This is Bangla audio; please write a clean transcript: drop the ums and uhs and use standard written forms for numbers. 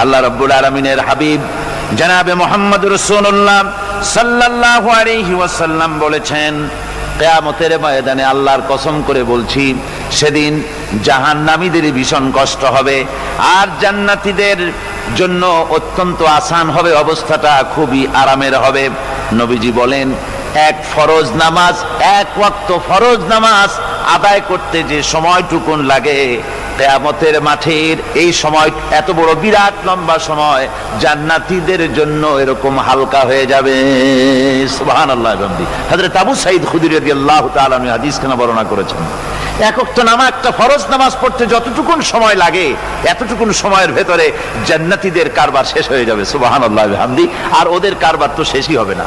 আল্লাহ রাব্বুল আলামিনের হাবিব জনাবে মুহাম্মদ রাসূলুল্লাহ সাল্লাল্লাহু আলাইহি ওয়াসাল্লাম বলেছেন, কিয়ামতের ময়দানে আল্লাহর কসম করে বলছি, সেদিন জাহান্নামীদের ভীষণ কষ্ট হবে আর জান্নাতীদের জন্য অত্যন্ত আসান হবে, অবস্থাটা খুবই আরামের হবে। নবীজি বলেন, এক ফরজ নামাজ, এক ওয়াক্ত ফরজ নামাজ আদায় করতে যে সময়টুকুন লাগে, কিয়ামতের মাঠের এই সময় এত বড় বিরাট লম্বা সময় জান্নাতীদের জন্য এরকম হালকা হয়ে যাবে। সুবহানাল্লাহ। হযরত আবু সাঈদ খুদরী রাদিয়াল্লাহু তাআলা আনহু হাদিস কেন বর্ণনা করেছেন, এক ওয়াক্ত নামাজ, একটা ফরজ নামাজ পড়তে যতটুকুন সময় লাগে এতটুকুন সময়ের ভেতরে জান্নাতীদের কারবার শেষ হয়ে যাবে। সুবহানাল্লাহ বিহামদি। আর ওদের কারবার তো শেষই হবে না।